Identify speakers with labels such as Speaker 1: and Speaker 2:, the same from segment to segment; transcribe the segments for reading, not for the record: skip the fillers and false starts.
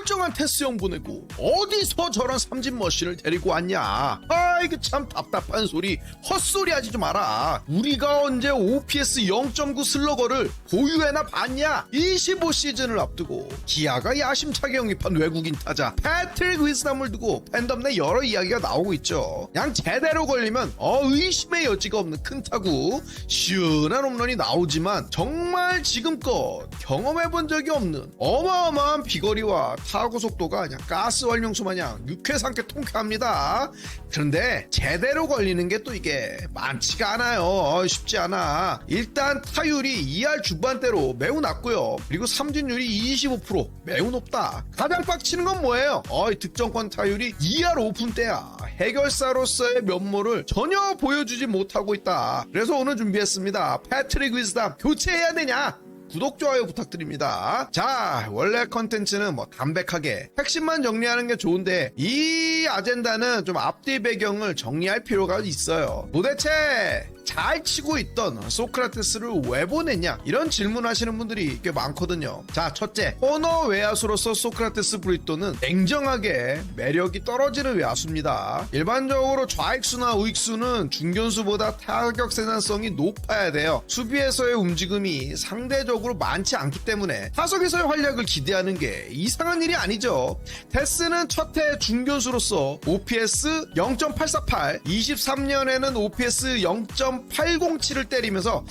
Speaker 1: 멀쩡한 테스형 보내고 어디서 저런 삼진 머신을 데리고 왔냐. 이거 참 답답한 소리, 헛소리 하지 좀 마라. 우리가 언제 OPS 0.9 슬러거를 보유해나 봤냐. 25시즌을 앞두고 기아가 야심차게 영입한 외국인 타자 패트릭 위즈덤을 두고 팬덤 내 여러 이야기가 나오고 있죠. 그냥 제대로 걸리면 의심의 여지가 없는 큰 타구, 시원한 홈런이 나오지만 정말 지금껏 경험해본 적이 없는 어마어마한 비거리와 타구 속도가 그냥 가스 활용수 마냥 유쾌상쾌 통쾌합니다. 그런데 제대로 걸리는 게 또 이게 많지가 않아요. 쉽지 않아. 일단 타율이 2할 중반대로 매우 낮고요. 그리고 삼진율이 25% 매우 높다. 가장 빡치는 건 뭐예요? 득점권 타율이 2할 5푼대야. 해결사로서의 면모를 전혀 보여주지 못하고 있다. 그래서 오늘 준비했습니다. 패트릭 위즈덤 교체해야 되냐? 구독, 좋아요 부탁드립니다. 자, 원래 컨텐츠는 뭐 담백하게 핵심만 정리하는 게 좋은데 이 아젠다는 좀 앞뒤 배경을 정리할 필요가 있어요. 도대체 잘 치고 있던 소크라테스를 왜 보냈냐, 이런 질문하시는 분들이 꽤 많거든요. 자, 첫째, 코너 외야수로서 소크라테스 브리또는 냉정하게 매력이 떨어지는 외야수입니다. 일반적으로 좌익수나 우익수는 중견수보다 타격 생산성이 높아야 돼요. 수비에서의 움직임이 상대적으로 많지 않기 때문에 타석에서의 활약을 기대하는 게 이상한 일이 아니죠. 테스는 첫해 중견수로서 OPS 0.848, 23년에는 OPS 0.807을 때리면서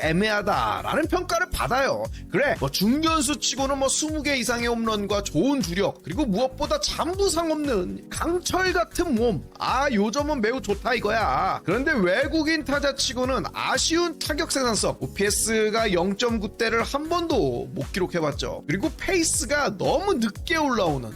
Speaker 1: 애매하다라는 평가를 받아요. 그래, 중견수 치고는 20개 이상의 홈런과 좋은 주력, 그리고 무엇보다 잔부상 없는 강철 같은 몸, 요 점은 매우 좋다 이거야. 그런데 외국인 타자 치고는 아쉬운 타격 생산성, OPS가 0.9대를 한 번도 못 기록해봤죠. 그리고 페이스가 너무 늦게 올라오는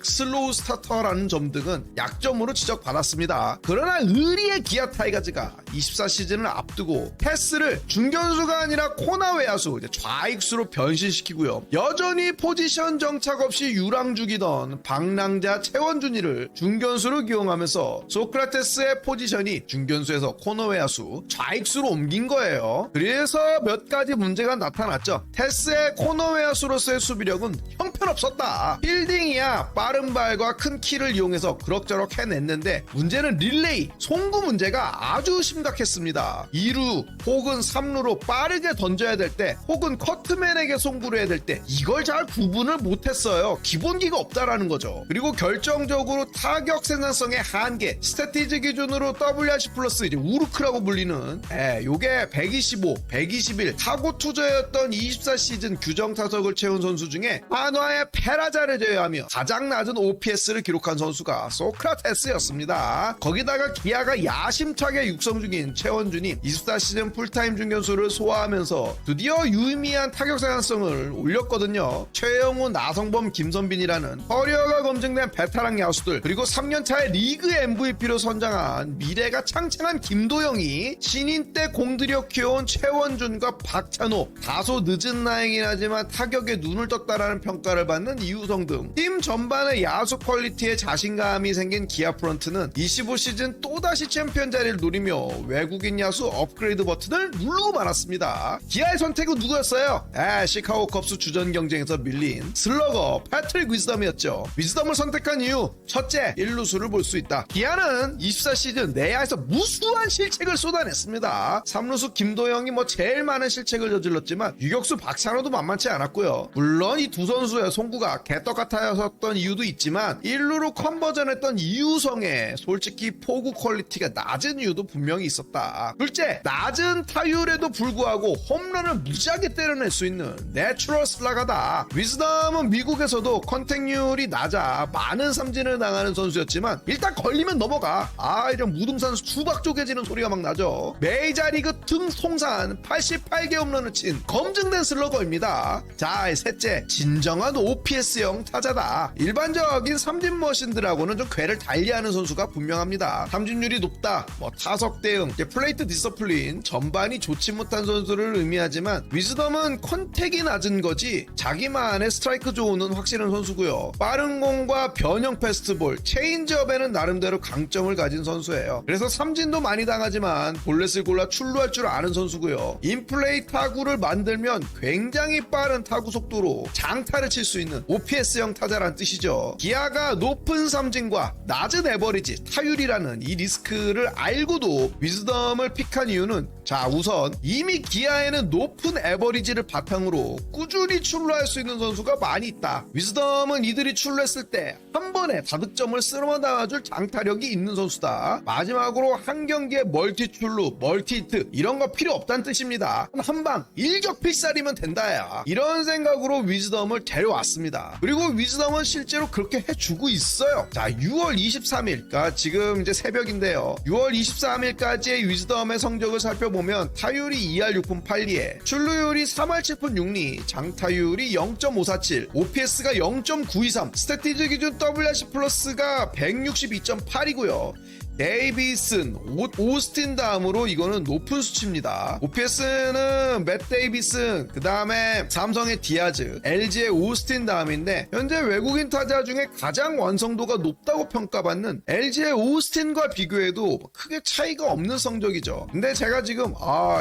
Speaker 1: 슬로우 스타터라는 점 등은 약점으로 지적받았습니다. 그러나 의리의 기아 타이거즈가 24시즌을 앞두고 패스를 중견수가 아니라 코너 외야수, 좌익수로 변신시키고요. 여전히 포지션 정착 없이 유랑 죽이던 방랑자 최원준이를 중견수로 기용하면서 소크라테스의 포지션이 중견수에서 코너 외야수, 좌익수로 옮긴 거예요. 그래서 몇 가지 문제가 나타났죠. 테스의 코너 외야수로서의 수비력은 형편없었다. 필딩이야 빠른 발과 큰 키를 이용해서 그럭저럭 해냈는데 문제는 릴레이, 송구 문제가 아주 심각했습니다. 2루 혹은 3루로 빠르게 던져야 될 때, 혹은 커트맨에게 송구를 해야 될 때 이걸 잘 구분을 못했어요. 기본기가 없다라는 거죠. 그리고 결정적으로 타격 생산성의 한계, 스태티즈 기준으로 WRC 플러스 우르크라고 불리는 요게 125, 121 타고 투저였던 24시즌 규정 타석을 채운 선수 중에 한화의 페라자를 제외하며 가장 낮은 OPS를 기록한 선수가 소크라테스였습니다. 거기다가 기아가 야심차게 육성 중인 최원준이 24시즌 풀타임 중견수를 소화하면서 드디어 유의미한 타격 생산성을 올렸거든요. 최영우, 나성범, 김선빈이라는 커리어가 검증된 베테랑 야수들, 그리고 3년차에 리그 MVP로 선정한 미래가 창창한 김도영이 신인 때 공들여 키워온 최원준과 박찬호, 다소 늦은 나이긴 하지만 타격에 눈을 떴다라는 평가를 받는 이우성 등 팀 전반의 야수 퀄리티에 자신감이 생긴 기아 프런트는 25시즌 또다시 챔피언 자리를 노리며 외국인 야수 업그레이드 버튼을 누르고 말았습니다. 기아의 선택은 누구였어요? 시카고 컵스 주전 경쟁에서 밀린 슬러거 패트릭 위즈덤이었죠. 위즈덤을 선택한 이유, 첫째, 1루수를 볼 수 있다. 기아는 24시즌 내야에서 무수한 실책을 쏟아냈습니다. 3루수 김도영이 제일 많은 실책을 저질렀지만 유격수 박찬호도 만만치 않았고요. 물론 이 두 선수의 송구가 개떡 같아였던 이유도 있지만 1루로 컨버전했던 이우성의 솔직히 포구 퀄리티가 낮은 이유도 분명히 있었다. 둘째, 낮은 타율에도 불구하고 홈런을 무지하게 때려낼 수 있는 내추럴 슬라가다. 위즈덤은 미국에서도 컨택률이 낮아 많은 삼진을 당하는 선수였지만 일단 걸리면 넘어가. 이런 무등산 수박 쪼개지는 소리가 막 나죠. 메이저리그 통산 88개 홈런을 친 검증된 슬러거입니다. 자, 셋째, 진정한 OPS형 타자다. 선수다. 일반적인 삼진 머신들하고는 좀 궤를 달리하는 선수가 분명합니다. 삼진율이 높다, 타석 대응, 플레이트 디서플린 전반이 좋지 못한 선수를 의미하지만 위즈덤은 컨택이 낮은 거지 자기만의 스트라이크 존은 확실한 선수고요. 빠른 공과 변형 패스트볼, 체인지업에는 나름대로 강점을 가진 선수예요. 그래서 삼진도 많이 당하지만 볼넷을 골라 출루할 줄 아는 선수고요. 인플레이 타구를 만들면 굉장히 빠른 타구 속도로 장타를 칠 수 있는 OPS형 타자란 뜻이죠. 기아가 높은 삼진과 낮은 에버리지, 타율이라는 이 리스크를 알고도 위즈덤을 픽한 이유는 자, 우선 이미 기아에는 높은 에버리지를 바탕으로 꾸준히 출루할 수 있는 선수가 많이 있다. 위즈덤은 이들이 출루했을 때 한 번에 다득점을 쓸어 담아줄 장타력이 있는 선수다. 마지막으로 한 경기에 멀티 출루, 멀티 히트 이런 거 필요 없다는 뜻입니다. 한방 일격필살이면 된다야. 이런 생각으로 위즈덤을 데려왔습니다. 그리고 위즈덤은 실제로 그렇게 해주고 있어요. 자, 6월 23일, 그러니까 지금 이제 새벽인데요. 6월 23일까지의 위즈덤의 성적을 살펴보면 타율이 2할 6푼 8리에 출루율이 3할 7푼 6리, 장타율이 0.547, OPS가 0.923, 스태티즈 기준 WRC 플러스가 162.8이고요. 데이비슨, 오스틴 다음으로 이거는 높은 수치입니다. OPS는 맷 데이비슨, 그 다음에 삼성의 디아즈, LG의 오스틴 다음인데 현재 외국인 타자 중에 가장 완성도가 높다고 평가받는 LG의 오스틴과 비교해도 크게 차이가 없는 성적이죠. 근데 제가 지금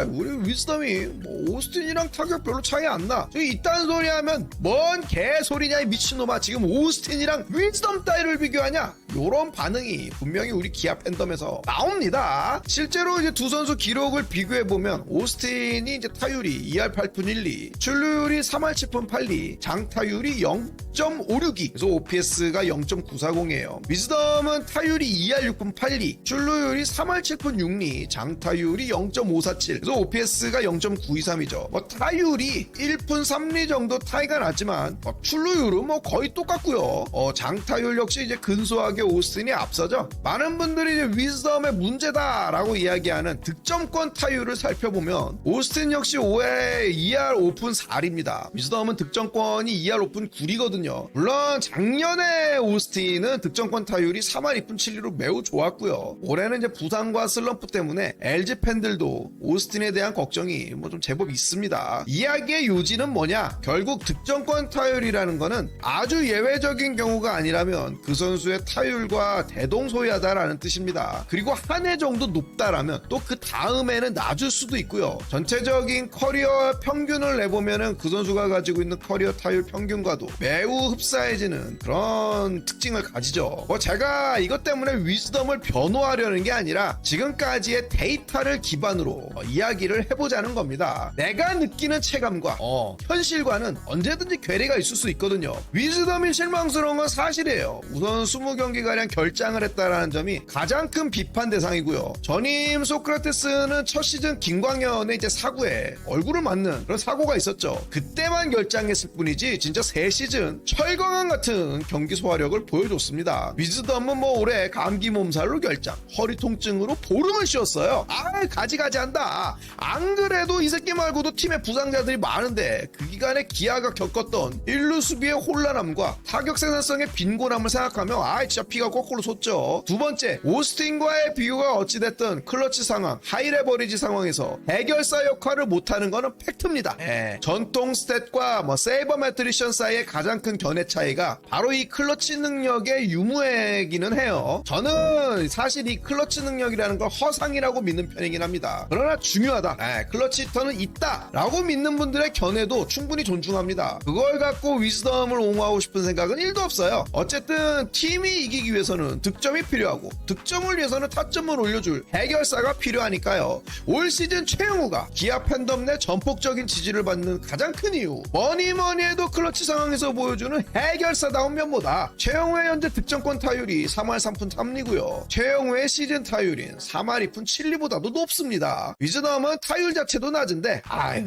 Speaker 1: 우리 위즈덤이 오스틴이랑 타격 별로 차이 안 나. 이딴 소리 하면 뭔 개소리냐 이 미친놈아. 지금 오스틴이랑 위즈덤 따위를 비교하냐? 요런 반응이 분명히 우리 기아 팬덤에서 나옵니다. 실제로 이제 두 선수 기록을 비교해보면 오스틴이 이제 타율이 2할 8푼 1리, 출루율이 3할 7푼 8리, 장타율이 0.562, 그래서 OPS가 0.940이에요. 위즈덤은 타율이 2할 6푼 8리, 출루율이 3할 7푼 6리, 장타율이 0.547, 그래서 OPS가 0.923이죠. 타율이 1푼 3리 정도 차이가 났지만 출루율은 거의 똑같고요. 장타율 역시 이제 근소하게 오스틴이 앞서죠. 많은 분들이 이제 위즈덤의 문제다라고 이야기하는 득점권 타율을 살펴보면 오스틴 역시 5회 2할 5푼 4리입니다. 위즈덤은 득점권이 2할 5푼 9리거든요. 물론 작년에 오스틴은 득점권 타율이 3할 2푼 7리로 매우 좋았고요. 올해는 이제 부상과 슬럼프 때문에 LG 팬들도 오스틴에 대한 걱정이 좀 제법 있습니다. 이야기의 요지는 뭐냐? 결국 득점권 타율이라는 거는 아주 예외적인 경우가 아니라면 그 선수의 타율과 대동소이하다라는 뜻입니다. 그리고 한 해 정도 높다라면 또 그 다음에는 낮을 수도 있고요. 전체적인 커리어 평균을 내보면은 그 선수가 가지고 있는 커리어 타율 평균과도 매우 흡사해지는 그런 특징을 가지죠. 제가 이것 때문에 위즈덤을 변호하려는 게 아니라 지금까지의 데이터를 기반으로 이야기를 해보자는 겁니다. 내가 느끼는 체감과 현실과는 언제든지 괴리가 있을 수 있거든요. 위즈덤이 실망스러운 건 사실이에요. 우선 20경기가량 결장을 했다라는 점이 가장 큰 비판 대상이고요. 전임 소크라테스는 첫 시즌 김광현의 이제 사구에 얼굴을 맞는 그런 사고가 있었죠. 그때만 결장했을 뿐이지 진짜 새 시즌 철강한 같은 경기 소화력을 보여줬습니다. 위즈덤은 올해 감기 몸살로 결장, 허리 통증으로 보름을 쉬었어요. 가지가지한다. 안 그래도 이 새끼 말고도 팀에 부상자들이 많은데 그 기간에 기아가 겪었던 1루 수비의 혼란함과 타격 생산성의 빈곤함을 생각하면 진짜 피가 거꾸로 솟죠. 두 번째, 오스틴과의 비교가 어찌됐든 클러치 상황, 하이레버리지 상황에서 해결사 역할을 못하는 거는 팩트입니다. 전통 스탯과 세이버 매트리션 사이의 가장 큰 견해 차이가 바로 이 클러치 능력의 유무이기는 해요. 저는 사실 이 클러치 능력이라는 걸 허상이라고 믿는 편이긴 합니다. 그러나 중요하다. 클러치 히터는 있다 라고 믿는 분들의 견해도 충분히 존중합니다. 그걸 갖고 위즈덤을 옹호하고 싶은 생각은 1도 없어요. 어쨌든 팀이 이기기 위해서는 득점이 필요하고 득점을 위해서는 타점을 올려줄 해결사가 필요하니까요. 올 시즌 최영우가 기아 팬덤 내 전폭적인 지지를 받는 가장 큰 이유, 뭐니 해도 클러치 상황에서 보여주는 해결사다운 면모다. 최영우의 현재 득점권 타율이 3할 3푼 3리고요. 최영우의 시즌 타율인 3할 2푼 7리보다도 높습니다. 위즈덤은 타율 자체도 낮은데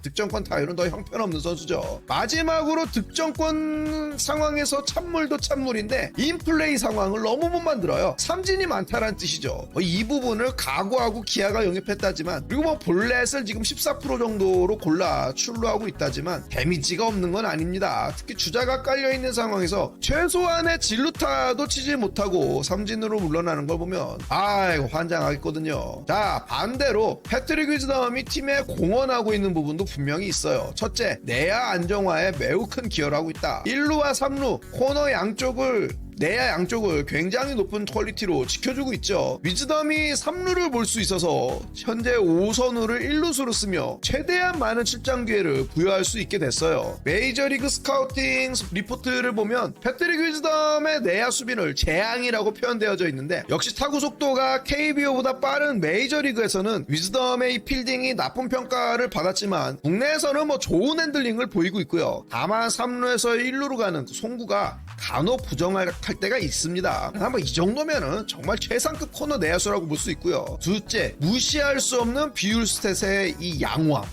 Speaker 1: 득점권 타율은 더 형편없는 선수죠. 마지막으로 득점권 상황에서 찬물도 찬물인데 인플레이 상황을 너무 못 만들어요. 삼진이 많다라는 뜻이죠. 이 부분을 각오하고 기아가 영입했다지만, 그리고 볼넷을 지금 14% 정도로 골라 출루하고 있다지만 데미지가 없는 건 아닙니다. 특히 주자가 깔려 깔려있는 상황에서 최소한의 진루타도 치지 못하고 삼진으로 물러나는 걸 보면 이거 환장하겠거든요. 자, 반대로 패트릭 위즈덤이 팀에 공헌하고 있는 부분도 분명히 있어요. 첫째, 내야 안정화에 매우 큰 기여를 하고 있다. 1루와 3루 코너 내야 양쪽을 굉장히 높은 퀄리티로 지켜주고 있죠. 위즈덤이 3루를 볼 수 있어서 현재 5선우를 1루수로 쓰며 최대한 많은 출장 기회를 부여할 수 있게 됐어요. 메이저리그 스카우팅 리포트를 보면 패트릭 위즈덤의 내야 수비를 재앙이라고 표현되어져 있는데, 역시 타구 속도가 KBO보다 빠른 메이저리그에서는 위즈덤의 이 필딩이 나쁜 평가를 받았지만 국내에서는 좋은 핸들링을 보이고 있고요. 다만 3루에서 1루로 가는 송구가 간혹 부정할 때가 있습니다. 아마 이 정도면은 정말 최상급 코너 내야수라고 볼 수 있고요. 둘째, 무시할 수 없는 비율 스탯의 이 양호함.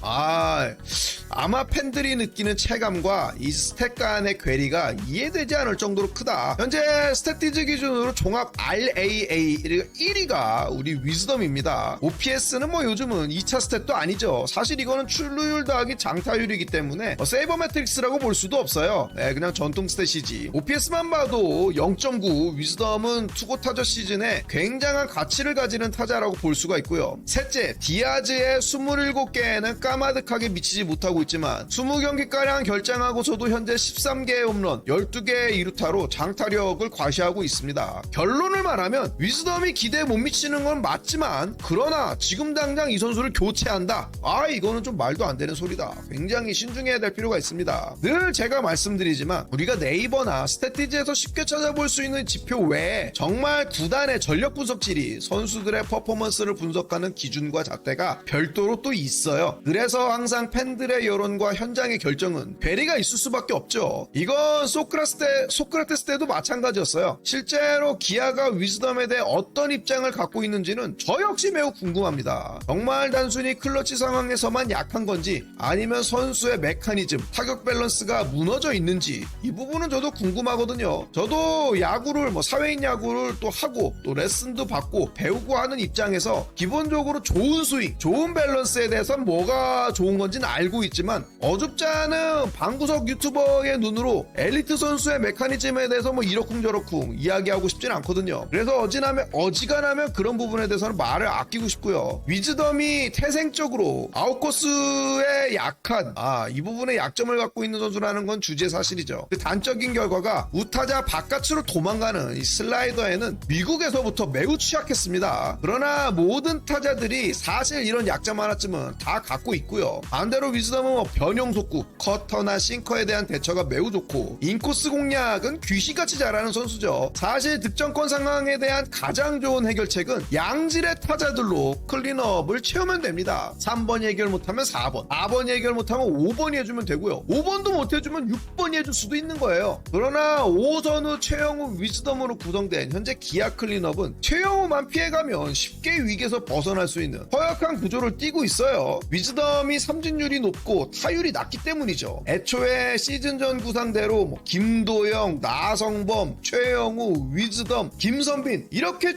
Speaker 1: 아마 팬들이 느끼는 체감과 이 스탯 간의 괴리가 이해되지 않을 정도로 크다. 현재 스태티즈 기준으로 종합 RAA 1위가 우리 위즈덤입니다. OPS는 요즘은 2차 스탯도 아니죠. 사실 이거는 출루율 더하기 장타율이기 때문에 세이버 매트릭스라고 볼 수도 없어요. 그냥 전통 스탯이지. OPS만 봐도 0.9, 위즈덤은 투고 타자 시즌에 굉장한 가치를 가지는 타자라고 볼 수가 있고요. 셋째, 디아즈의 27개는 까마득하게 미치지 못하고 있지만 20경기가량 결장하고서도 현재 13개의 홈런, 12개의 2루타로 장타력을 과시하고 있습니다. 결론을 말하면 위즈덤이 기대에 못 미치는 건 맞지만, 그러나 지금 당장 이 선수를 교체한다? 이거는 좀 말도 안 되는 소리다. 굉장히 신중해야 될 필요가 있습니다. 늘 제가 말씀드리지만 우리가 네이버나 스태티즈에서 쉽게 찾아볼 수 있는 지표 외에 정말 구단의 전력 분석질이 선수들의 퍼포먼스를 분석하는 기준과 잣대가 별도로 또 있어요. 그래서 항상 팬들의 여론과 현장의 결정은 괴리가 있을 수밖에 없죠. 이건 소크라테스 때도 마찬가지였어요. 실제로 기아가 위즈덤에 대해 어떤 입장을 갖고 있는지는 저 역시 매우 궁금합니다. 정말 단순히 클러치 상황에서만 약한 건지, 아니면 선수의 메커니즘, 타격 밸런스가 무너져 있는지, 이 부분은 저도 궁금하거든요. 저도 야구를 사회인 야구를 또 하고 또 레슨도 받고 배우고 하는 입장에서 기본적으로 좋은 스윙, 좋은 밸런스에 대해서 뭐가 좋은 건지는 알고 있지만, 어줍지 않은 방구석 유튜버의 눈으로 엘리트 선수의 메커니즘에 대해서 이러쿵저러쿵 이야기하고 싶진 않거든요. 그래서 어지간하면 그런 부분에 대해서는 말을 아끼고 싶고요. 위즈덤이 태생적으로 아웃코스에 약한 이 부분에 약점을 갖고 있는 선수라는 건 주제사실이죠. 그 단적인 결과가 우타자 바깥으로 도망가는 이 슬라이더에는 미국에서부터 매우 취약했습니다. 그러나 모든 타자들이 사실 이런 약점 하나쯤은 다 갖고 있고요. 반대로 위즈덤은 변형 속구, 커터나 싱커에 대한 대처가 매우 좋고, 인코스 공략은 귀신같이 잘하는 선수죠. 사실 득점권 상황에 대한 가장 좋은 해결책은 양질의 타자들로 클린업을 채우면 됩니다. 3번 해결 못하면 4번, 4번 해결 못하면 5번이 해주면 되고요. 5번도 못해주면 6번이 해줄 수도 있는 거예요. 그러나 5선우, 최영우, 위즈덤으로 구성된 현재 기아 클린업은 최영우만 피해가면 쉽게 위기에서 벗어날 수 있는 허약한 구조를 띠고 있어요. 위즈덤이 삼진율이 높고 타율이 낮기 때문이죠. 애초에 시즌 전 구상대로 김도영, 나성범, 최영우, 위즈덤, 김선빈 이렇게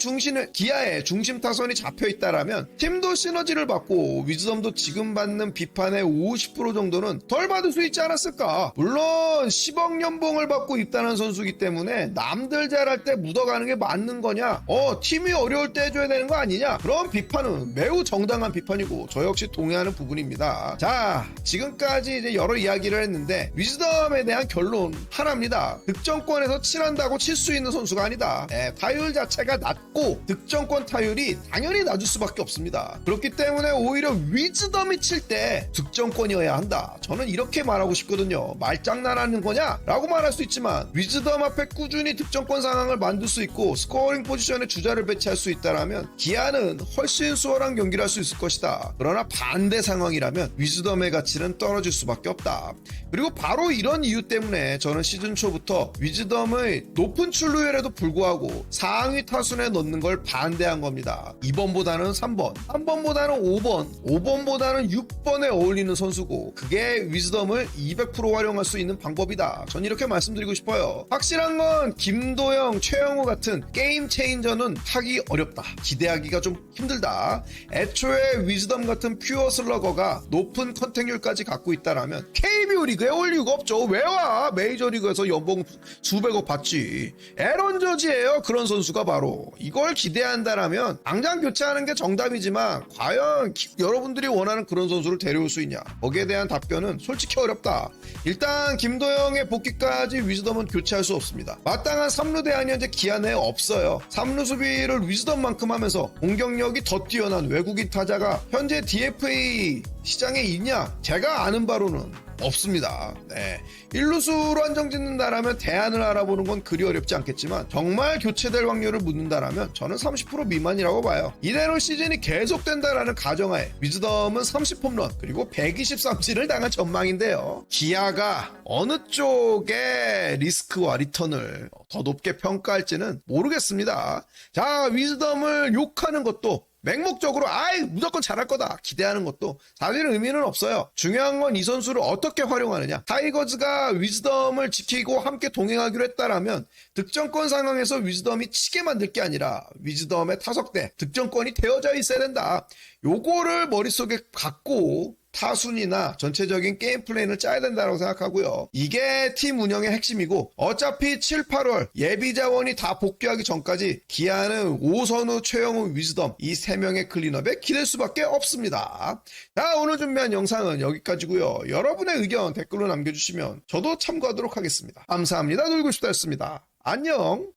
Speaker 1: 기아의 중심 타선이 잡혀있다라면 팀도 시너지를 받고 위즈덤도 지금 받는 비판의 50% 정도는 덜 받을 수 있지 않았을까. 물론 10억 연봉을 받고 입단한 선수이기 때문에 남들 잘할 때 묻어가는 게 맞는 거냐, 팀이 어려울 때 해줘야 되는 거 아니냐, 그런 비판은 매우 정당한 비판이고 저 역시 동의하는 부분입니다. 자, 지금까지 이제 여러 이야기를 했는데 위즈덤에 대한 결론 하나입니다. 득점권에서 칠한다고 칠 수 있는 선수가 아니다. 타율 자체가 낮고 득점권 타율이 당연히 낮을 수밖에 없습니다. 그렇기 때문에 오히려 위즈덤이 칠 때 득점권이어야 한다. 저는 이렇게 말하고 싶거든요. 말장난하는 거냐? 라고 말할 수 있지만 위즈덤 앞에 꾸준히 득점권 상황을 만들 수 있고 스코어링 포지션에 주자를 배치할 수 있다라면 기아는 훨씬 수월한 경기를 할 수 있을 것이다. 그러나 반대 상황이라면 위즈덤의 가치는 떨어질 수밖에 없다. 그리고 바로 이런 이유 때문에 저는 시즌 초부터 위즈덤의 높은 출루율에도 불구하고 상위 타순에 넣는 걸 반대한 겁니다. 2번보다는 3번, 3번보다는 5번, 5번보다는 6번에 어울리는 선수고, 그게 위즈덤을 200% 활용할 수 있는 방법이다. 전 이렇게 말씀드리고 싶어요. 확실한 건 과연 김도영, 최영우 같은 게임 체인저는 하기 어렵다. 기대하기가 좀 힘들다. 애초에 위즈덤 같은 퓨어 슬러거가 높은 컨택률까지 갖고 있다라면 KBO 리그에 올 이유가 없죠. 왜 와? 메이저리그에서 연봉 수백억 받지. 에런 저지예요. 그런 선수가 바로. 이걸 기대한다라면 당장 교체하는 게 정답이지만 과연 여러분들이 원하는 그런 선수를 데려올 수 있냐? 거기에 대한 답변은 솔직히 어렵다. 일단 김도영의 복귀까지 위즈덤은 교체할 수 없습니다. 마땅한 3루 대안이 현재 기아 내에 없어요. 3루 수비를 위즈덤만큼 하면서 공격력이 더 뛰어난 외국인 타자가 현재 DFA 시장에 있냐? 제가 아는 바로는 없습니다. 네. 1루수로 한정짓는다라면 대안을 알아보는 건 그리 어렵지 않겠지만 정말 교체될 확률을 묻는다라면 저는 30% 미만이라고 봐요. 이대로 시즌이 계속된다라는 가정하에 위즈덤은 30홈런 그리고 123진을 당할 전망인데요. 기아가 어느 쪽에 리스크와 리턴을 더 높게 평가할지는 모르겠습니다. 자, 위즈덤을 욕하는 것도 맹목적으로 무조건 잘할 거다 기대하는 것도 사실 의미는 없어요. 중요한 건 이 선수를 어떻게 활용하느냐. 타이거즈가 위즈덤을 지키고 함께 동행하기로 했다라면 득점권 상황에서 위즈덤이 치게 만들 게 아니라 위즈덤의 타석대 득점권이 되어져 있어야 된다. 요거를 머릿속에 갖고 타순이나 전체적인 게임 플랜을 짜야 된다고 생각하고요. 이게 팀 운영의 핵심이고 어차피 7, 8월 예비 자원이 다 복귀하기 전까지 기아는 오선우, 최영우, 위즈덤 이 3명의 클린업에 기댈 수밖에 없습니다. 자, 오늘 준비한 영상은 여기까지고요. 여러분의 의견 댓글로 남겨주시면 저도 참고하도록 하겠습니다. 감사합니다. 놀고 싶다였습니다. 안녕.